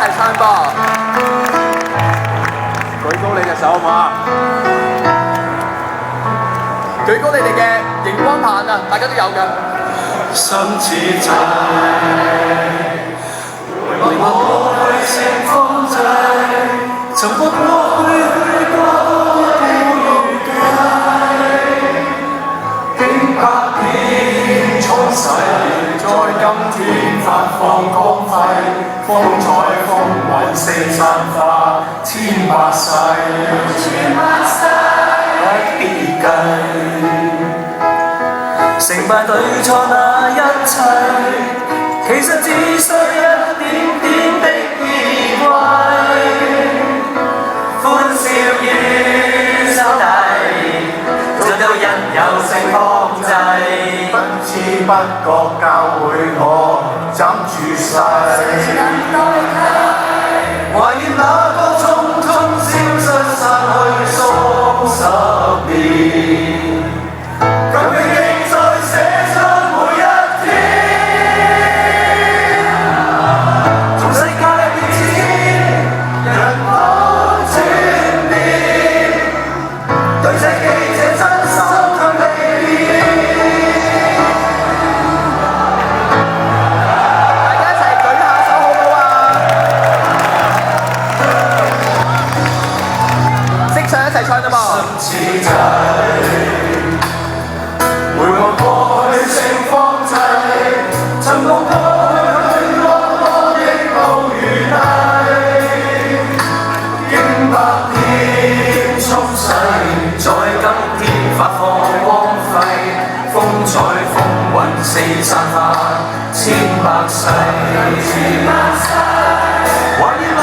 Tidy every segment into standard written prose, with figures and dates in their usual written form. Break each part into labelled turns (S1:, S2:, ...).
S1: 齊唱噃，舉高你隻手好唔好啊？舉高你哋嘅熒光棒啊，大家都有㗎。
S2: 心似債，為我去盛放際，曾過過去去過都預計，經百遍沖洗，在今天發放光輝，風采風韻四散化，千百世，不必計。成敗對錯那一切，其實只需一點點的意味，歡笑與手提，盡都因有盛放際，不知不覺教會我怎住世，懷念那個匆匆消失散去數十年。四散下，千百世，懷念那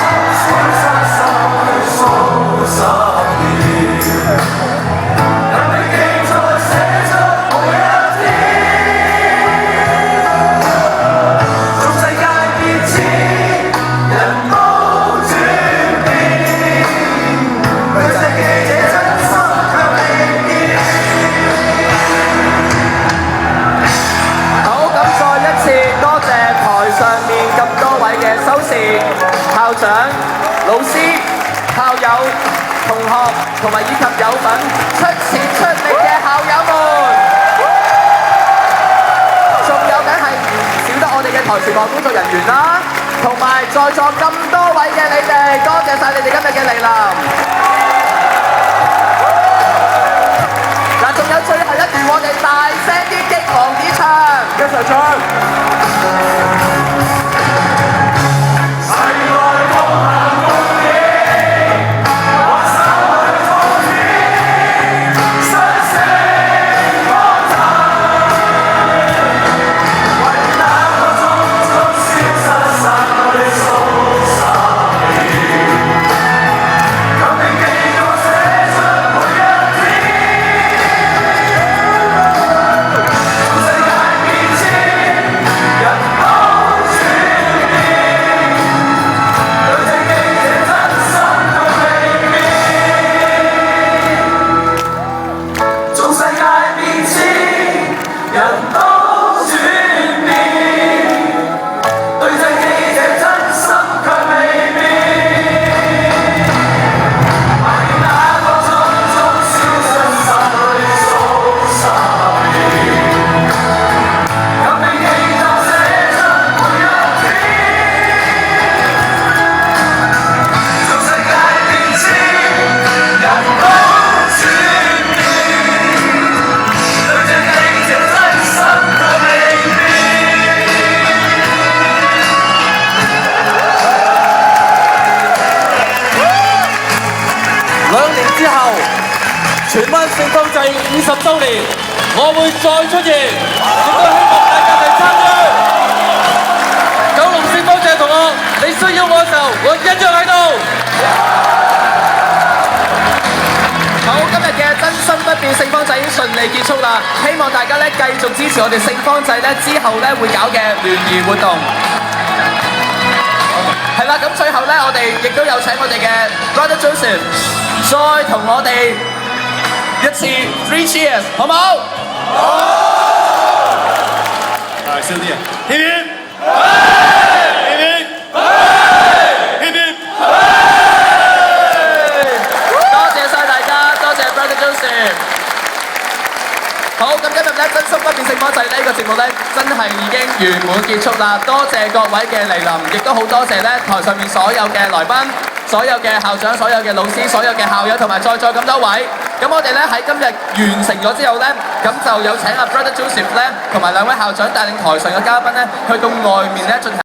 S2: 消失散去數十年，讓你記在寫出每一天。縱世界變遷，人都轉變，對這記者真心卻未變。校長、老師、校友、同學同埋以及有份出錢出力嘅校友們，仲有梗係唔少得我哋嘅台前幕工作人員啦，同埋在座咁多位嘅你哋，多謝晒你哋今日嘅嚟臨。嗱，仲有最後一段，我哋大聲啲激昂啲唱，一齊唱。
S3: 荃灣盛放祭50週年，我會再出現，亦都希望大家嚟參與。九龍盛放祭同學，你需要我嘅時候，我一樣喺度。
S1: 好，今日嘅真心不變盛放祭已經順利結束啦，希望大家咧繼續支持我哋盛放祭咧之後咧會搞嘅聯誼活動。係啦，咁最後咧，我哋亦都有請我哋嘅 Brother Joseph 再同我哋一次 three cheers， 好唔好？好。
S3: 少啲啊！天天，天天。
S1: 好，咁今日咧真心不變聖方濟呢個節目咧，真係已經圓滿結束啦！多謝各位嘅嚟臨，亦都好多謝咧台上面所有嘅來賓、所有嘅校長、所有嘅老師、所有嘅校友同埋在座咁多位。咁我哋咧喺今日完成咗之後咧，咁就有請阿 Brother Joseph 咧同埋兩位校長帶領台上嘅嘉賓咧，去到外面咧進行